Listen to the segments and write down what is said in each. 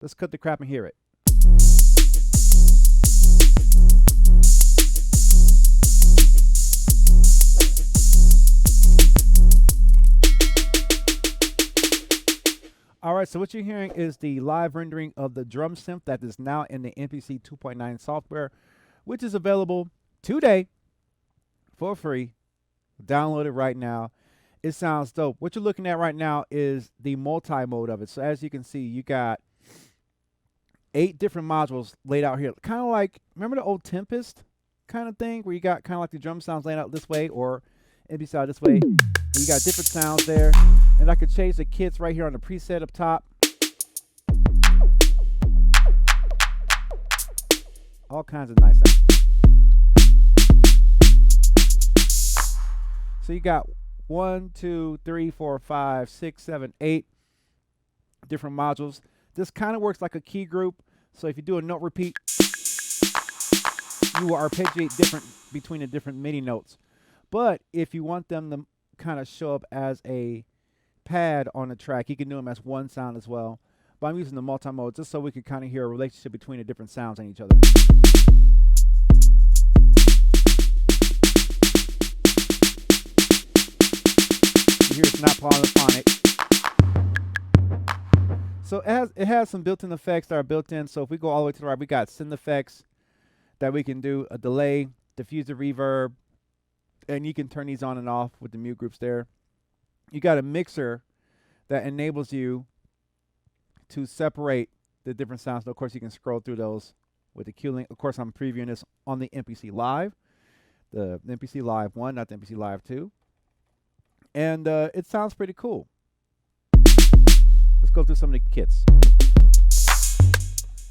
Let's cut the crap and hear it. All right, so what you're hearing is the live rendering of the DrumSynth that is now in the MPC 2.9 software, which is available today for free. Download it right now. It sounds dope. What you're looking at right now is the multi-mode of it. So as you can see, you got 8 different modules laid out here. Kind of like, remember the old Tempest kind of thing where you got kind of like the drum sounds laid out this way or MPC out this way. And you got different sounds there. And I could change the kits right here on the preset up top. All kinds of nice sounds. So you got 1, 2, 3, 4, 5, 6, 7, 8 different modules. This kind of works like a key group. So if you do a note repeat, you will arpeggiate different between the different MIDI notes. But if you want them to kind of show up as a pad on the track, you can do them as one sound as well. But I'm using the multi-mode just so we can kind of hear a relationship between the different sounds and each other. You hear it's not polyphonic. So it has some built-in effects that are built in. So if we go all the way to the right, we got synth effects that we can do, a delay, diffuser, reverb, and you can turn these on and off with the mute groups there. You got a mixer that enables you to separate the different sounds. So of course, you can scroll through those with the Q link. Of course, I'm previewing this on the MPC Live, the MPC Live 1, not the MPC Live 2. And it sounds pretty cool. Let's go through some of the kits.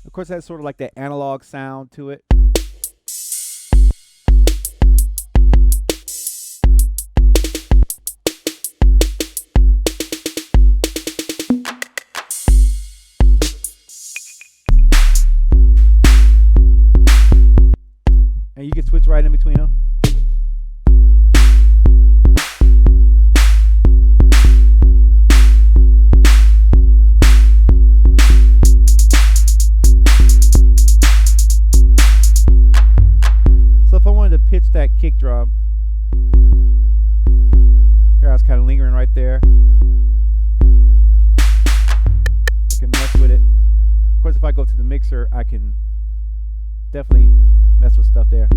Of course, it has sort of like that analog sound to it. And you can switch right in between them. So if I wanted to pitch that kick drum, here I was kind of lingering right there. I can mess with it. Of course, if I go to the mixer, I can definitely mess with stuff there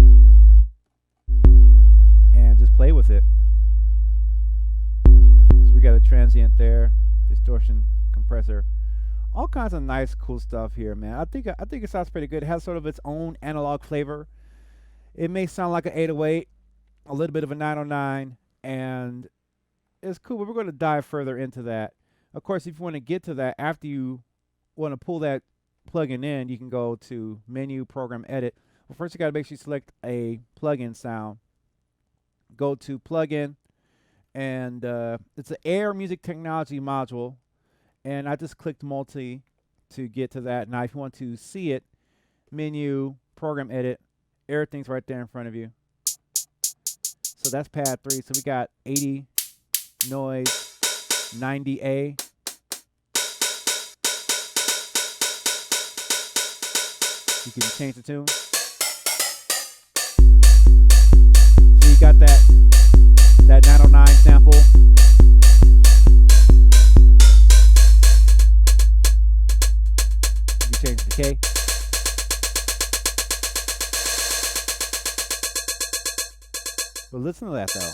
and just play with it. So we got a transient there, distortion, compressor, all kinds of nice, cool stuff here, man. I think it sounds pretty good. It has sort of its own analog flavor. It may sound like an 808, a little bit of a 909, and it's cool. But we're going to dive further into that. Of course, if you want to get to that, after you want to pull that plugin in, you can go to menu, program, edit. Well, first you got to make sure you select a plugin sound. Go to plugin, and it's an Air Music Technology module, and I just clicked multi to get to that. Now, if you want to see it, menu, program, edit, everything's right there in front of you. So that's pad 3. So we got 80 noise, 90A. You can change the tune. So you got that 909 sample. You can change the K. But listen to that though.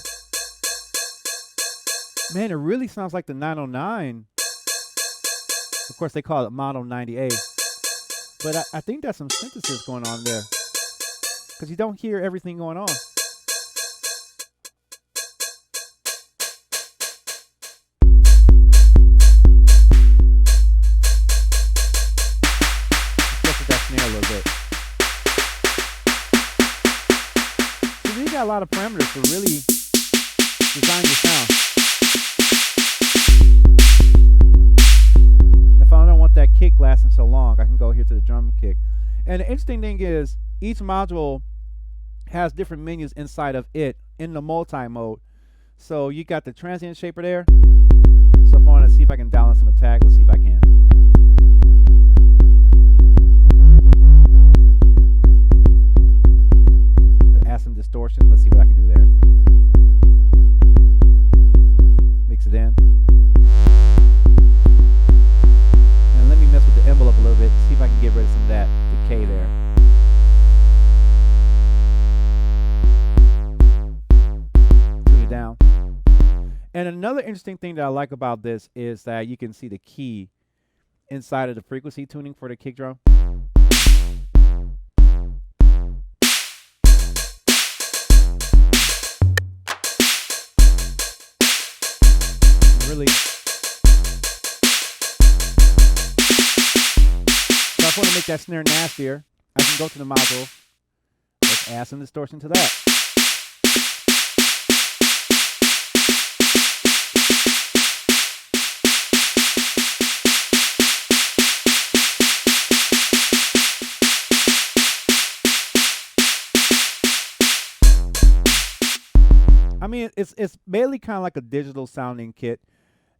Man, it really sounds like the 909. Of course, they call it Mono 90A. But I think there's some synthesis going on there, because you don't hear everything going on. Let's that snare a little bit. So you got a lot of parameters to really design your sound. If I don't want that kick lasting so long, I can go here to the drum kick. And the interesting thing is, each module has different menus inside of it in the multi-mode. So you got the Transient Shaper there. So if I want to see if I can dial in some attack, let's see if I can. another interesting thing that I like about this is that you can see the key inside of the frequency tuning for the kick drum. Really, so if I want to make that snare nastier, I can go to the module. Let's add some distortion to that. I mean, it's mainly kind of like a digital sounding kit,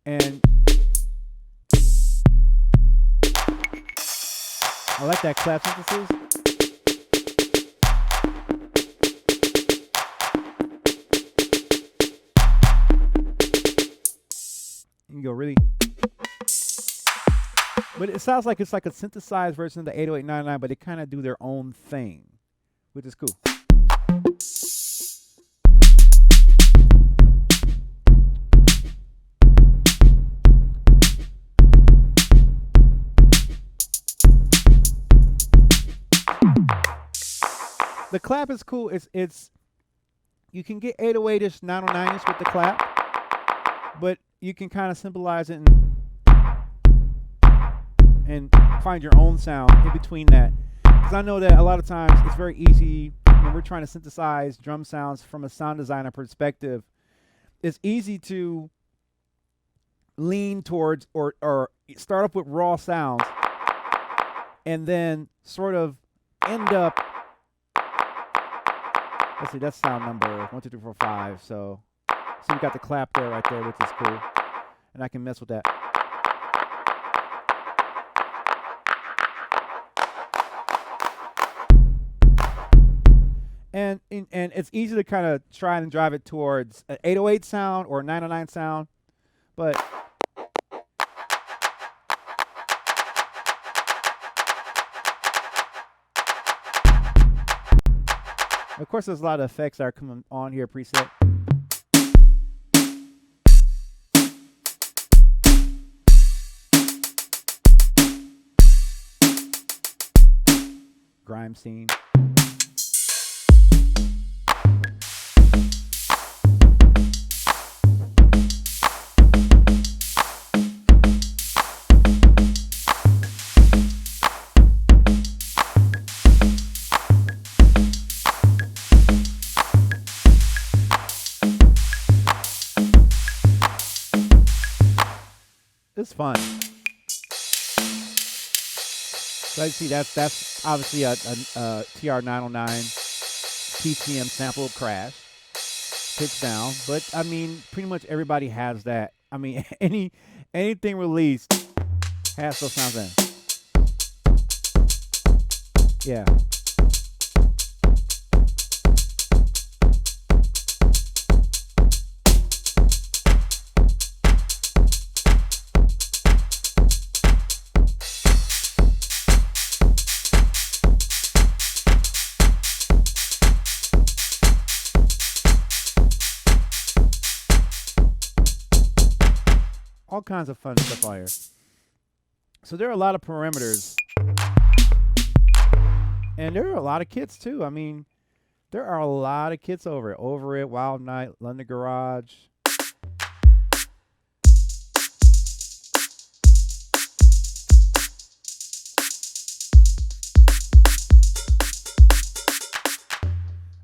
and I like that clap synthesis. You can go really, but it sounds like it's like a synthesized version of the 80899, but they kind of do their own thing, which is cool. The clap is cool. It's you can get 808ish, 909ish with the clap, but you can kind of symbolize it and find your own sound in between that. Because I know that a lot of times it's very easy when we're trying to synthesize drum sounds from a sound designer perspective. It's easy to lean towards or start off with raw sounds and then sort of end up. Let's see, that's sound number 1, 2, 3, 4, 5. So you got the clap there, right there, which is cool, and I can mess with that. And it's easy to kind of try and drive it towards an 808 sound or a 909 sound, but of course, there's a lot of effects that are coming on here preset. Grime scene. It's fun. So I see that's obviously a TR-909 PTM sample crash, pitch down. But I mean, pretty much everybody has that. I mean, anything released has those sounds in. Yeah. All kinds of fun stuff on here. So there are a lot of parameters. And there are a lot of kits too. I mean, there are a lot of kits over it. Wild Night, London Garage.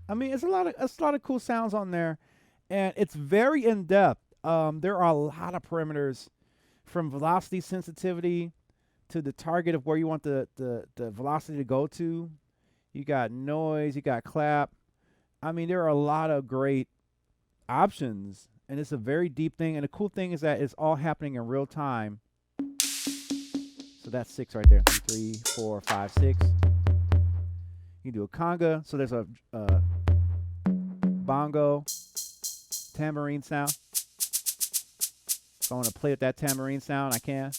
I mean, it's a lot of cool sounds on there, and it's very in depth. There are a lot of parameters, from velocity sensitivity to the target of where you want the velocity to go to. You got noise, you got clap. I mean, there are a lot of great options, and it's a very deep thing. And the cool thing is that it's all happening in real time. So that's 6 right there. 3, 4, 5, 6. You can do a conga. So there's a bongo, tambourine sound. If I want to play with that tambourine sound, I can.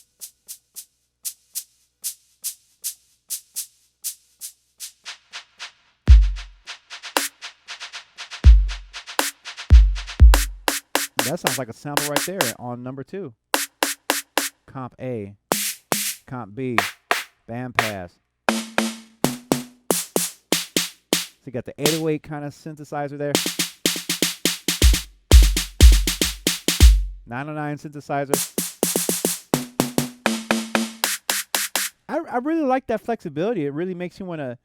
That sounds like a sample right there on number 2. Comp A, Comp B, band pass. So you got the 808 kind of synthesizer there. 909 synthesizer. I really like that flexibility. It really makes you want to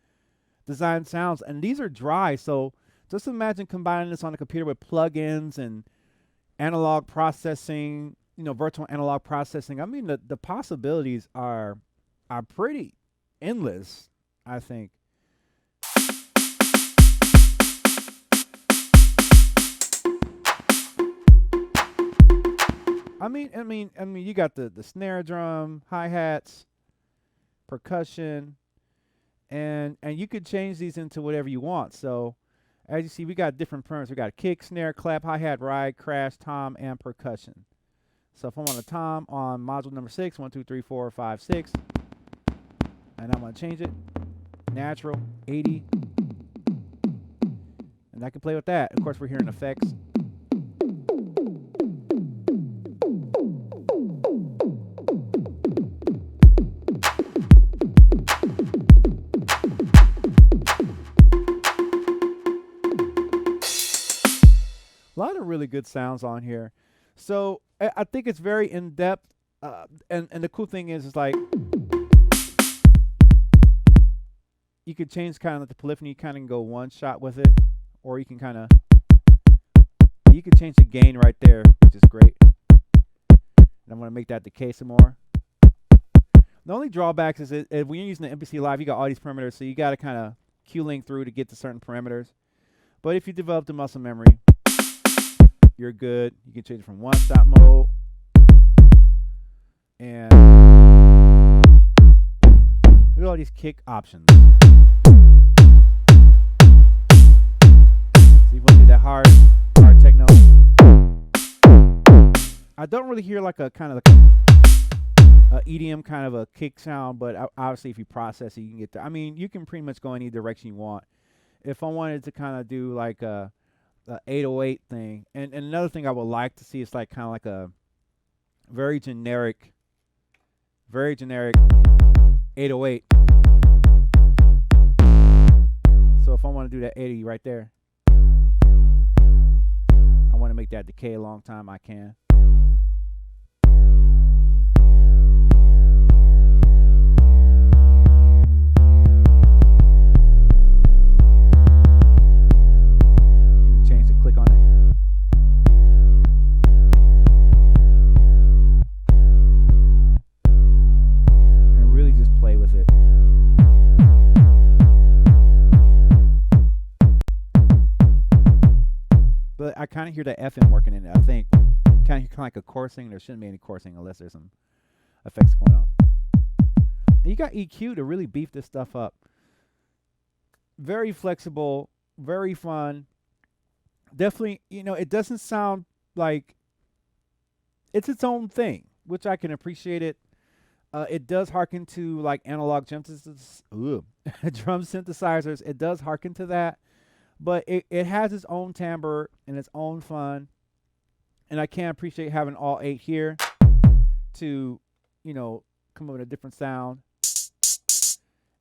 design sounds. And these are dry, so just imagine combining this on a computer with plugins and analog processing, virtual analog processing. I mean, the possibilities are pretty endless, I think. I mean, you got the snare drum, hi-hats, percussion, and you could change these into whatever you want. So as you see, we got different parameters. We got kick, snare, clap, hi-hat, ride, crash, tom, and percussion. So if I want a tom on module number 6, 1, 2, 3, 4, 5, 6, and I'm gonna change it, natural, 80, and I can play with that. Of course, we're hearing effects. A lot of really good sounds on here. So I think it's very in-depth. And the cool thing is like you could change kind of the polyphony. You kind of go one shot with it. Or you can you can change the gain right there, which is great. And I'm going to make that decay some more. The only drawbacks is when you're using the MPC Live, you got all these parameters. So you got to kind of Q-link through to get to certain parameters. But if you develop the muscle memory, you're good. You can change it from one-shot mode. And look at all these kick options. So you want to do that hard techno. I don't really hear like a kind of a EDM kind of a kick sound, but obviously if you process it, you can get there. I mean, you can pretty much go any direction you want. If I wanted to kind of do like a 808 thing, and another thing I would like to see is like kind of like a very generic 808. So if I want to do that 80 right there, I want to make that decay a long time, I can. But I kind of hear the FM working in it. I think kind of like a chorusing. There shouldn't be any chorusing unless there's some effects going on. And you got EQ to really beef this stuff up. Very flexible, very fun. Definitely, it doesn't sound like it's its own thing, which I can appreciate it. It does harken to like analog drum synthesizers. It does harken to that. But it has its own timbre and its own fun. And I can appreciate having all 8 here to, come up with a different sound.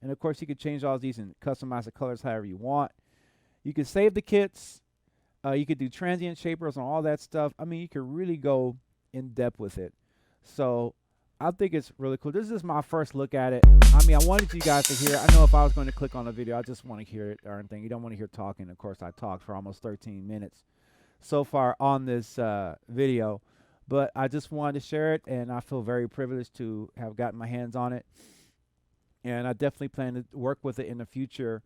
And of course, you can change all these and customize the colors however you want. You can save the kits. You could do transient shapers and all that stuff. I mean, you could really go in depth with it. So I think it's really cool. This is my first look at it. I mean, I wanted you guys to hear it. I know if I was going to click on the video, I just want to hear it or anything. You don't want to hear talking. Of course, I talked for almost 13 minutes so far on this video. But I just wanted to share it, and I feel very privileged to have gotten my hands on it. And I definitely plan to work with it in the future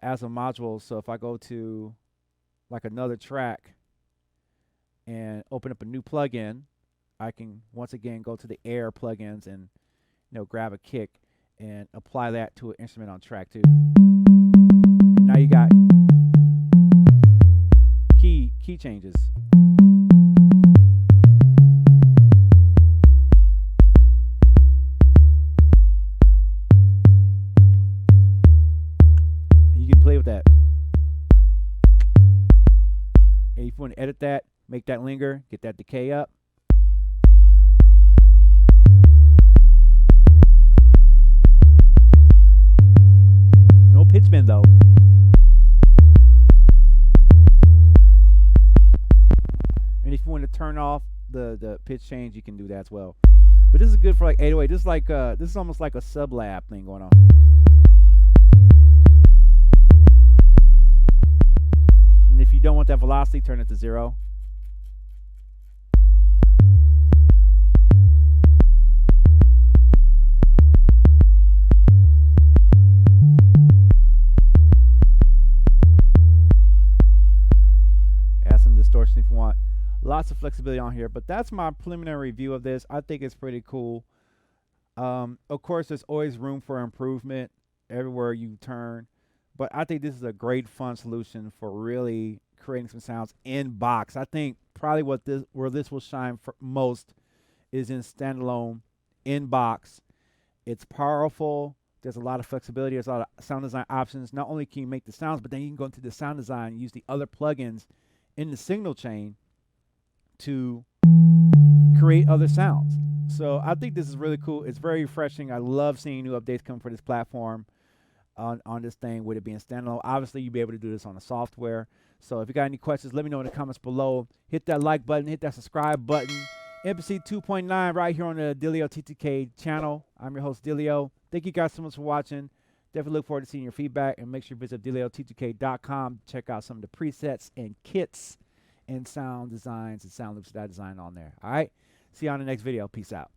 as a module. So if I go to like another track and open up a new plugin, I can once again go to the Air plugins and grab a kick and apply that to an instrument on track 2. And now you got key changes. And you can play with that. And if you want to edit that, Make that linger, get that decay up. No pitch bend though. And if you want to turn off the pitch change, you can do that as well. But this is good for like 808. This is like this is almost like a sub lab thing going on. And if you don't want that velocity, turn it to 0. Add some distortion if you want. Lots of flexibility on here, but that's my preliminary review of this. I think it's pretty cool. Of course, there's always room for improvement everywhere you turn, but I think this is a great fun solution for really creating some sounds in box. I think probably where this will shine for most is in standalone in box. It's powerful. There's a lot of flexibility. There's a lot of sound design options. Not only can you make the sounds, but then you can go into the sound design and use the other plugins in the signal chain to create other sounds. So I think this is really cool. It's very refreshing. I love seeing new updates come for this platform on this thing with it being standalone. Obviously, you'll be able to do this on the software. So if you got any questions, let me know in the comments below. Hit that like button, hit that subscribe button. MPC 2.9 right here on the Dilio TTK channel. I'm your host, Dilio. Thank you guys so much for watching. Definitely look forward to seeing your feedback, and make sure you visit DilioTTK.com. Check out some of the presets and kits and sound designs and sound loops that I designed on there. All right? See you on the next video. Peace out.